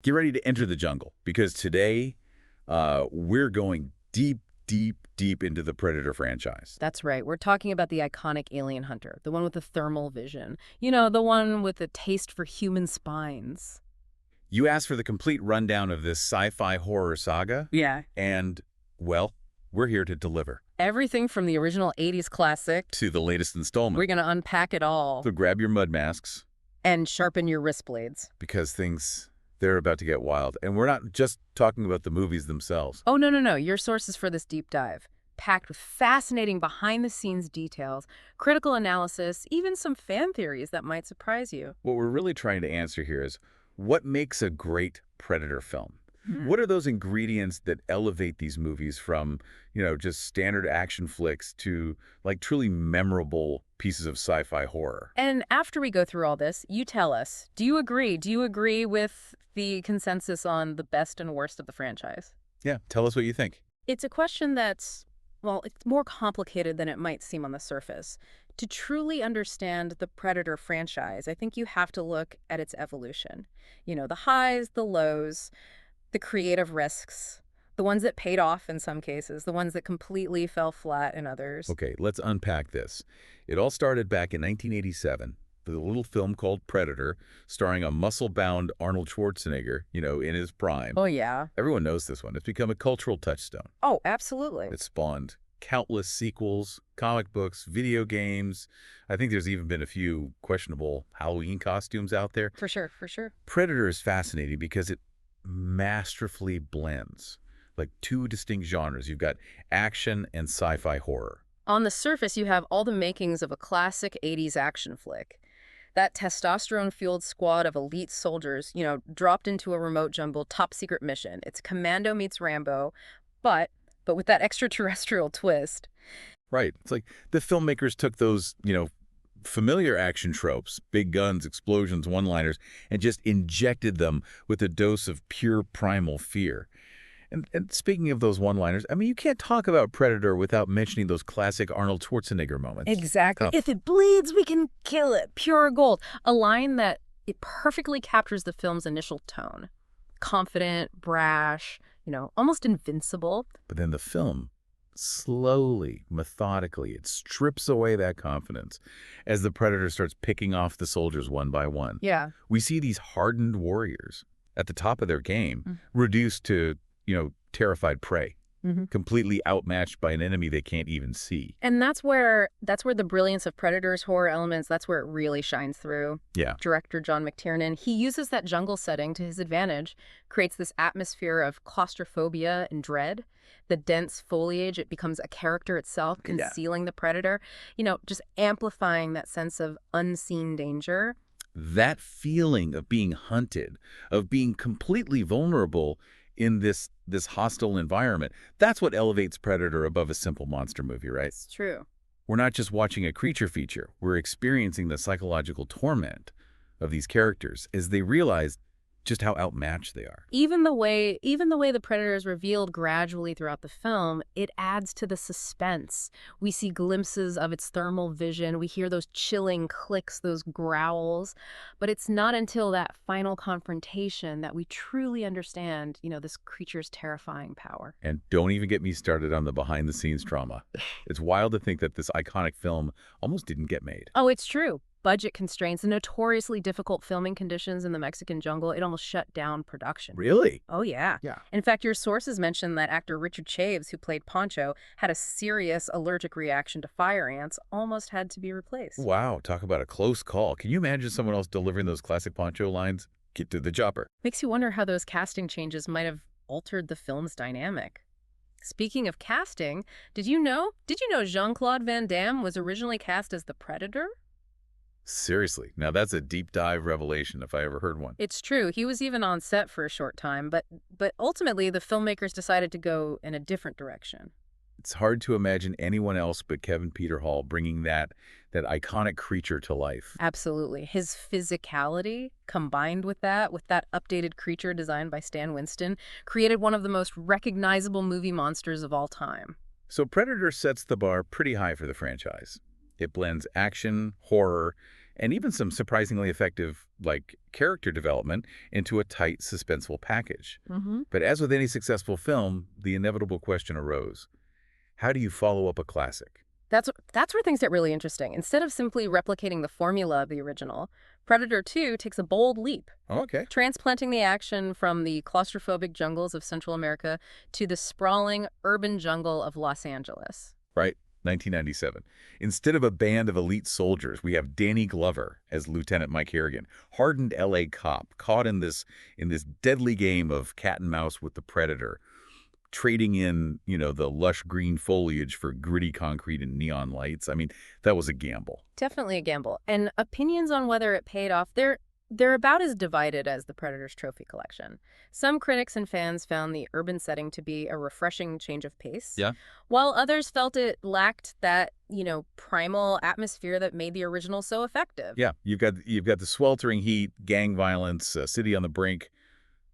Get ready to enter the jungle, because today we're going deep, deep, deep into the Predator franchise. That's right. We're talking about the iconic alien hunter, the one with the thermal vision. You know, the one with a taste for human spines. You asked for the complete rundown of this sci-fi horror saga, Yeah. and, well, we're here to deliver. Everything from the original 80s classic. To the latest installment. We're going to unpack it all. So grab your mud masks. And sharpen your wrist blades. Because they're about to get wild. And we're not just talking about the movies themselves. Oh, no, no, no. Your sources for this deep dive. Packed with fascinating behind-the-scenes details, critical analysis, even some fan theories that might surprise you. What we're really trying to answer here is, what makes a great Predator film? What are those ingredients that elevate these movies from, just standard action flicks to, like, truly memorable pieces of sci-fi horror? And after we go through all this, you tell us, do you agree? Do you agree with the consensus on the best and worst of the franchise? Yeah, tell us what you think. It's a question that's, well, it's more complicated than it might seem on the surface. To truly understand the Predator franchise, I think you have to look at its evolution. The highs, the lows, the creative risks, the ones that paid off in some cases, the ones that completely fell flat in others. Okay, let's unpack this. It all started back in 1987, with a little film called Predator, starring a muscle-bound Arnold Schwarzenegger, in his prime. Oh, yeah. Everyone knows this one. It's become a cultural touchstone. Oh, absolutely. It spawned countless sequels, comic books, video games. I think there's even been a few questionable Halloween costumes out there. For sure, for sure. Predator is fascinating because it masterfully blends like two distinct genres. You've got action and sci-fi horror. On the surface, you have all the makings of a classic 80s action flick. That testosterone-fueled squad of elite soldiers, dropped into a remote jungle top-secret mission. It's Commando meets Rambo, but with that extraterrestrial twist. Right. It's like the filmmakers took those, familiar action tropes, big guns, explosions, one-liners, and just injected them with a dose of pure primal fear. And speaking of those one-liners, I mean, you can't talk about Predator without mentioning those classic Arnold Schwarzenegger moments. Exactly. If it bleeds, we can kill it. Pure gold. A line that it perfectly captures the film's initial tone. Confident, brash, almost invincible. But then the film, slowly, methodically, it strips away that confidence as the Predator starts picking off the soldiers one by one. Yeah. We see these hardened warriors at the top of their game, reduced to, terrified prey, completely outmatched by an enemy they can't even see. And that's where the brilliance of Predator's horror elements, that's where it really shines through. Yeah. Director John McTiernan, he uses that jungle setting to his advantage, creates this atmosphere of claustrophobia and dread. The dense foliage, it becomes a character itself, concealing the Predator, just amplifying that sense of unseen danger. That feeling of being hunted, of being completely vulnerable in this hostile environment, that's what elevates Predator above a simple monster movie, right? It's true. We're not just watching a creature feature. We're experiencing the psychological torment of these characters as they realize just how outmatched they are. Even the way the Predator is revealed gradually throughout the film, it adds to the suspense. We see glimpses of its thermal vision. We hear those chilling clicks, those growls. But it's not until that final confrontation that we truly understand, this creature's terrifying power. And don't even get me started on the behind-the-scenes drama. It's wild to think that this iconic film almost didn't get made. Oh, it's true. Budget constraints and notoriously difficult filming conditions in the Mexican jungle, it almost shut down production. Really? Oh, yeah. Yeah. In fact, your sources mentioned that actor Richard Chaves, who played Poncho, had a serious allergic reaction to fire ants, almost had to be replaced. Wow, talk about a close call. Can you imagine someone else delivering those classic Poncho lines? Get to the chopper. Makes you wonder how those casting changes might have altered the film's dynamic. Speaking of casting, did you know Jean-Claude Van Damme was originally cast as the Predator? Seriously, now that's a deep dive revelation if I ever heard one. It's true. He was even on set for a short time, but ultimately the filmmakers decided to go in a different direction. It's hard to imagine anyone else but Kevin Peter Hall bringing that iconic creature to life. Absolutely. His physicality, combined with that updated creature designed by Stan Winston, created one of the most recognizable movie monsters of all time. So Predator sets the bar pretty high for the franchise. It blends action, horror, and even some surprisingly effective, like, character development into a tight, suspenseful package. Mm-hmm. But as with any successful film, the inevitable question arose. How do you follow up a classic? That's where things get really interesting. Instead of simply replicating the formula of the original, Predator 2 takes a bold leap, Oh, okay. transplanting the action from the claustrophobic jungles of Central America to the sprawling urban jungle of Los Angeles. Right, 1997. Instead of a band of elite soldiers, we have Danny Glover as Lieutenant Mike Harrigan, hardened L.A. cop, caught in this deadly game of cat and mouse with the Predator, trading in, the lush green foliage for gritty concrete and neon lights. I mean, that was a gamble. Definitely a gamble. And opinions on whether it paid off, they're about as divided as the Predator's trophy collection. Some critics and fans found the urban setting to be a refreshing change of pace, Yeah. while others felt it lacked that, primal atmosphere that made the original so effective. Yeah, you've got the sweltering heat, gang violence, city on the brink.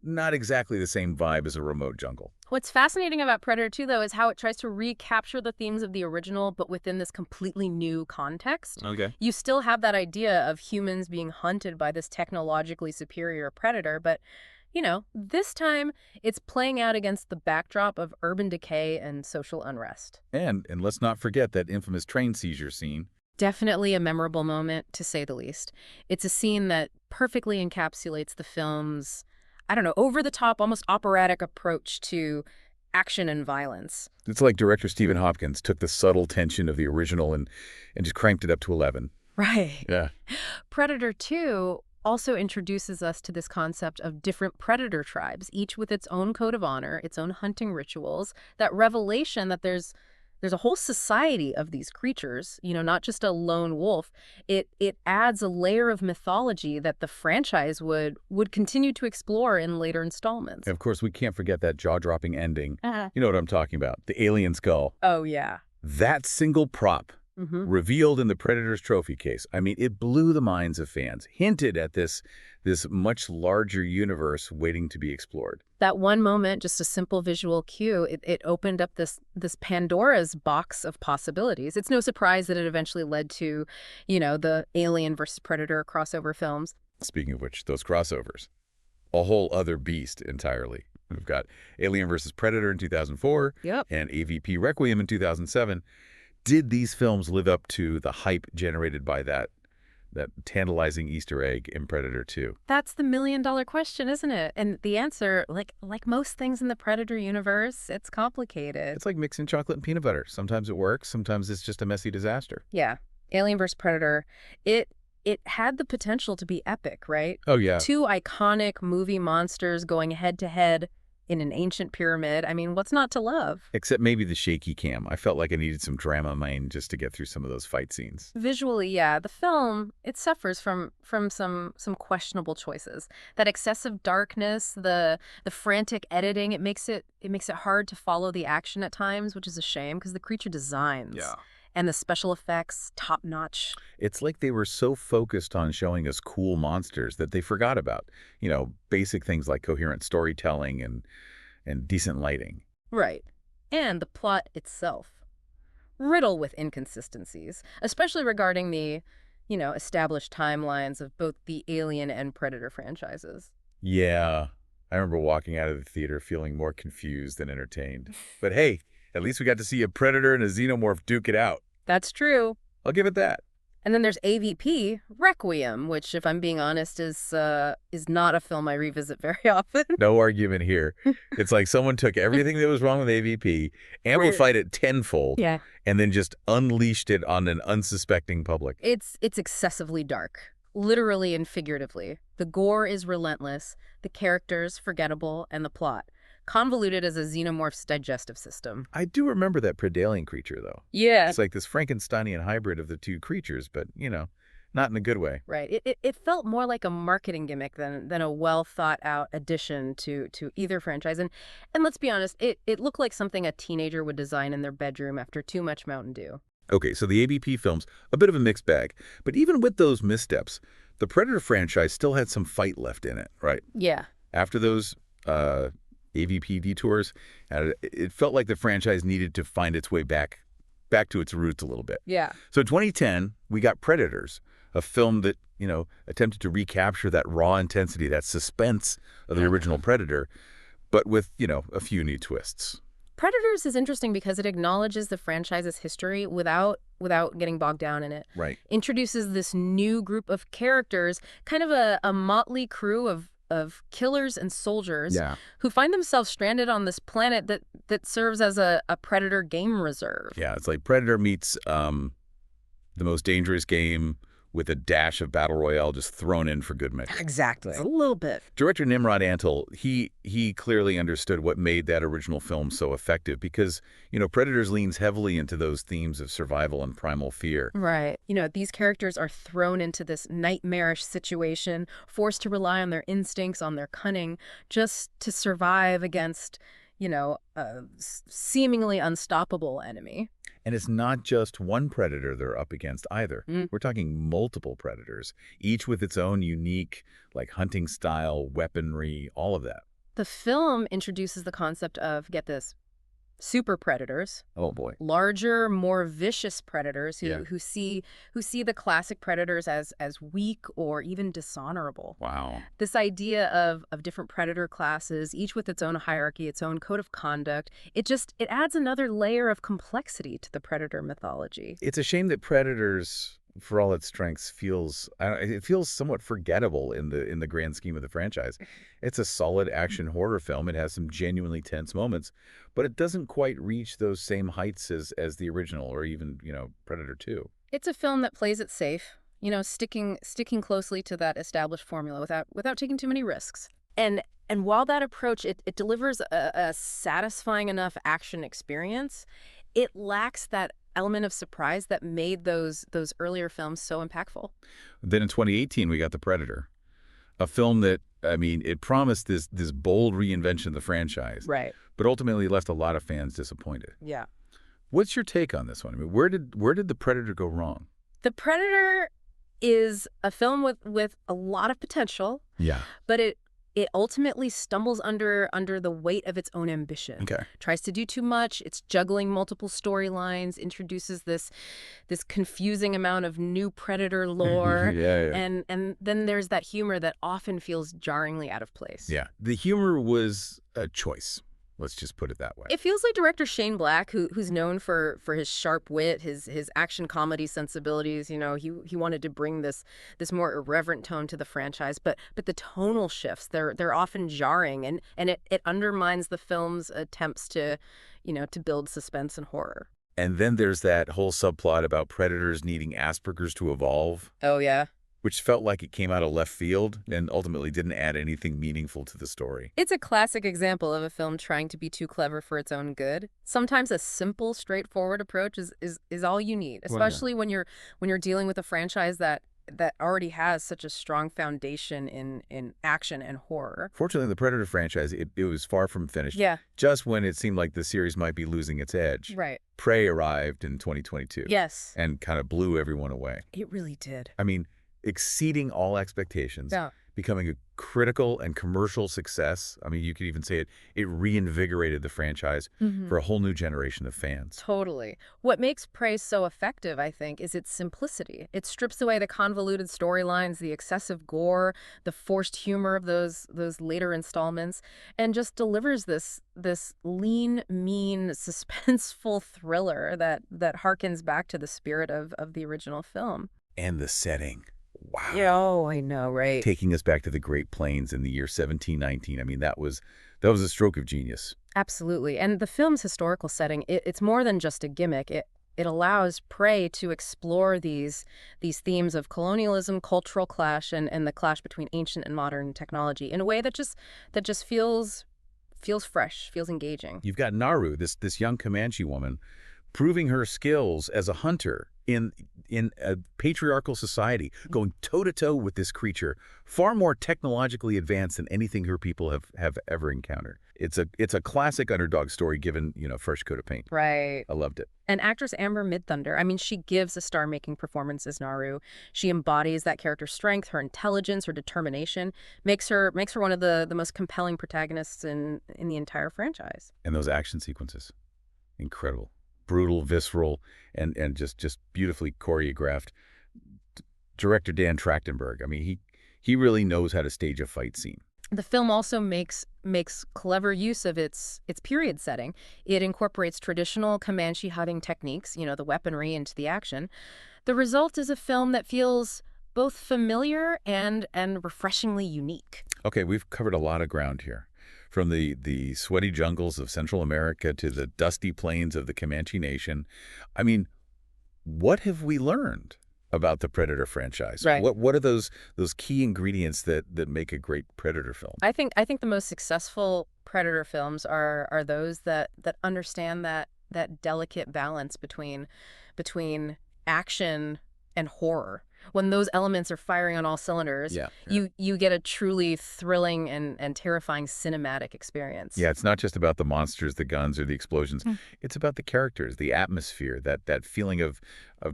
Not exactly the same vibe as a remote jungle. What's fascinating about Predator 2, though, is how it tries to recapture the themes of the original, but within this completely new context. Okay. You still have that idea of humans being hunted by this technologically superior predator, but, this time it's playing out against the backdrop of urban decay and social unrest. And let's not forget that infamous train seizure scene. Definitely a memorable moment, to say the least. It's a scene that perfectly encapsulates the film's, over-the-top, almost operatic approach to action and violence. It's like director Stephen Hopkins took the subtle tension of the original and just cranked it up to 11. Right. Yeah. Predator 2 also introduces us to this concept of different predator tribes, each with its own code of honor, its own hunting rituals, that revelation that there's a whole society of these creatures, not just a lone wolf. It adds a layer of mythology that the franchise would continue to explore in later installments. And of course, we can't forget that jaw-dropping ending. Uh-huh. You know what I'm talking about, the alien skull. Oh, yeah. That single prop revealed in the Predator's trophy case. I mean, it blew the minds of fans, hinted at this much larger universe waiting to be explored. That one moment, just a simple visual cue, it opened up this Pandora's box of possibilities. It's no surprise that it eventually led to, the Alien versus Predator crossover films. Speaking of which, those crossovers, a whole other beast entirely. We've got Alien versus Predator in 2004 Yep. and AVP Requiem in 2007. Did these films live up to the hype generated by that tantalizing Easter egg in Predator 2? That's the million-dollar question, isn't it? And the answer, like most things in the Predator universe, it's complicated. It's like mixing chocolate and peanut butter. Sometimes it works, sometimes it's just a messy disaster. Yeah. Alien vs. Predator, it had the potential to be epic, right? Oh, yeah. Two iconic movie monsters going head-to-head in an ancient pyramid. I mean, what's not to love? Except maybe the shaky cam. I felt like I needed some Dramamine just to get through some of those fight scenes. Visually, yeah, the film, it suffers from some questionable choices. That excessive darkness, the frantic editing, it makes it hard to follow the action at times, which is a shame because the creature designs and the special effects, top notch. It's like they were so focused on showing us cool monsters that they forgot about, basic things like coherent storytelling and decent lighting. Right. And the plot itself, riddled with inconsistencies, especially regarding the, established timelines of both the Alien and Predator franchises. Yeah, I remember walking out of the theater feeling more confused than entertained. But hey, at least we got to see a Predator and a Xenomorph duke it out. That's true. I'll give it that. And then there's AVP, Requiem, which, if I'm being honest, is not a film I revisit very often. No argument here. It's like someone took everything that was wrong with AVP, amplified it tenfold, and then just unleashed it on an unsuspecting public. It's excessively dark, literally and figuratively. The gore is relentless, the characters forgettable, and the plot convoluted as a xenomorph's digestive system. I do remember that Predalien creature, though. Yeah. It's like this Frankensteinian hybrid of the two creatures, but, not in a good way. Right. It felt more like a marketing gimmick than a well-thought-out addition to either franchise. And let's be honest, it looked like something a teenager would design in their bedroom after too much Mountain Dew. Okay, so the AVP films, a bit of a mixed bag. But even with those missteps, the Predator franchise still had some fight left in it, right? Yeah. After those AVP detours, it felt like the franchise needed to find its way back to its roots a little bit. Yeah. So 2010, we got Predators, A film that, attempted to recapture that raw intensity, that suspense of the original Predator, but with, a few new twists. Predators is interesting because it acknowledges the franchise's history without getting bogged down in it. Right. Introduces this new group of characters, kind of a motley crew of killers and soldiers Yeah. who find themselves stranded on this planet that serves as a predator game reserve. Yeah, it's like Predator meets the most dangerous game with a dash of battle royale just thrown in for good measure. Exactly. A little bit. Director Nimrod Antal, he clearly understood what made that original film so effective because, Predators leans heavily into those themes of survival and primal fear. Right. These characters are thrown into this nightmarish situation, forced to rely on their instincts, on their cunning, just to survive against, a seemingly unstoppable enemy. And it's not just one predator they're up against either. We're talking multiple predators, each with its own unique, hunting style, weaponry, all of that. The film introduces the concept of, get this, super predators. Oh, boy. Larger, more vicious predators Yeah. who see the classic predators as weak or even dishonorable. Wow. This idea of different predator classes, each with its own hierarchy, its own code of conduct, it adds another layer of complexity to the predator mythology. It's a shame that Predators, for all its strengths, feels somewhat forgettable in the grand scheme of the franchise. It's a solid action horror film. It has some genuinely tense moments, but it doesn't quite reach those same heights as the original or even, Predator 2. It's a film that plays it safe, sticking closely to that established formula without taking too many risks. And while that approach, it delivers a satisfying enough action experience, it lacks that element of surprise that made those earlier films so impactful. Then in 2018, we got The Predator, a film that, it promised this bold reinvention of the franchise, Right. but ultimately left a lot of fans disappointed. Yeah. What's your take on this one? Where did The Predator go wrong? The Predator is a film with a lot of potential, Yeah. but it ultimately stumbles under the weight of its own ambition. Okay. Tries to do too much. It's juggling multiple storylines, introduces this confusing amount of new predator lore. Yeah. And then there's that humor that often feels jarringly out of place. Yeah. The humor was a choice. Let's just put it that way. It feels like director Shane Black, who's known for his sharp wit, his action comedy sensibilities. He wanted to bring this more irreverent tone to the franchise, but the tonal shifts, they're often jarring, and it undermines the film's attempts to build suspense and horror. And then there's that whole subplot about predators needing Asperger's to evolve, Oh yeah. which felt like it came out of left field and ultimately didn't add anything meaningful to the story. It's a classic example of a film trying to be too clever for its own good. Sometimes a simple, straightforward approach is all you need, especially when you're dealing with a franchise that already has such a strong foundation in action and horror. Fortunately, the Predator franchise, it was far from finished. Yeah. Just when it seemed like the series might be losing its edge. Right. Prey arrived in 2022. Yes. And kind of blew everyone away. It really did. Exceeding all expectations, Yeah. becoming a critical and commercial success. You could even say it reinvigorated the franchise for a whole new generation of fans. Totally. What makes Prey so effective, I think, is its simplicity. It strips away the convoluted storylines, the excessive gore, the forced humor of those later installments, and just delivers this lean, mean, suspenseful thriller that harkens back to the spirit of the original film. And the setting. Wow. Yeah, oh, I know, right? Taking us back to the Great Plains in the year 1719. That was a stroke of genius. Absolutely. And the film's historical setting, it's more than just a gimmick. It allows Prey to explore these themes of colonialism, cultural clash, and the clash between ancient and modern technology in a way that just feels fresh, feels engaging. You've got Naru, this young Comanche woman, proving her skills as a hunter in a patriarchal society, going toe-to-toe with this creature, far more technologically advanced than anything her people have ever encountered. It's a classic underdog story given, fresh coat of paint. Right. I loved it. And actress Amber Midthunder, she gives a star-making performance as Naru. She embodies that character's strength, her intelligence, her determination, makes her one of the most compelling protagonists in the entire franchise. And those action sequences, incredible. Brutal, visceral, and just beautifully choreographed. Director Dan Trachtenberg, I mean, he really knows how to stage a fight scene. The film also makes clever use of its period setting. It incorporates traditional Comanche hunting techniques, the weaponry, into the action. The result is a film that feels both familiar and refreshingly unique. Okay, we've covered a lot of ground here. From the sweaty jungles of Central America to the dusty plains of the Comanche Nation. I mean, what have we learned about the Predator franchise? Right. What are those key ingredients that make a great Predator film? I think the most successful Predator films are those that understand that delicate balance between action and horror. When those elements are firing on all cylinders, Yeah. you get a truly thrilling and terrifying cinematic experience. Yeah, it's not just about the monsters, the guns, or the explosions. It's about the characters, the atmosphere, that feeling of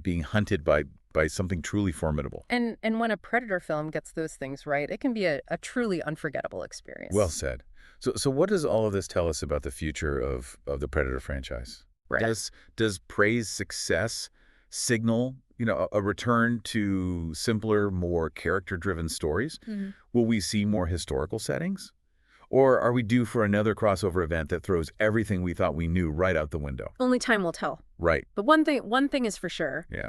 being hunted by something truly formidable. And when a Predator film gets those things right, it can be a truly unforgettable experience. Well said. So what does all of this tell us about the future of the Predator franchise? Right. Does Prey's success signal, a return to simpler, more character-driven stories? Mhm. Will we see more historical settings? Or are we due for another crossover event that throws everything we thought we knew right out the window? Only time will tell. Right. But one thing is for sure. Yeah.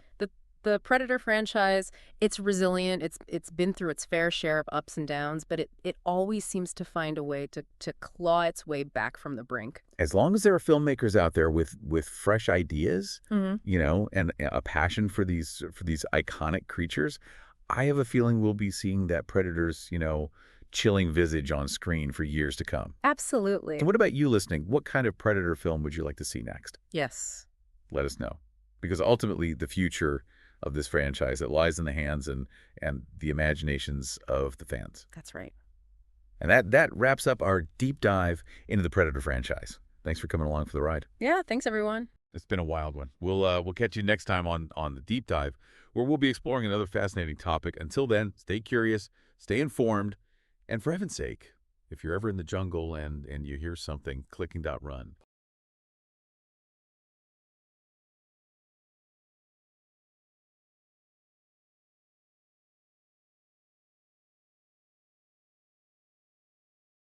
The Predator franchise, it's resilient. It's been through its fair share of ups and downs, but it always seems to find a way to claw its way back from the brink. As long as there are filmmakers out there with fresh ideas, Mhm. and a passion for these iconic creatures, I have a feeling we'll be seeing that Predator's, chilling visage on screen for years to come. Absolutely. And what about you listening? What kind of Predator film would you like to see next? Yes. Let us know. Because ultimately, the future of this franchise, it lies in the hands and the imaginations of the fans. That's right. And that wraps up our deep dive into the Predator franchise. Thanks for coming along for the ride. Yeah, thanks everyone. It's been a wild one. We'll catch you next time on the deep dive, where we'll be exploring another fascinating topic. Until then, stay curious, stay informed, and for heaven's sake, if you're ever in the jungle and you hear something clicking, run.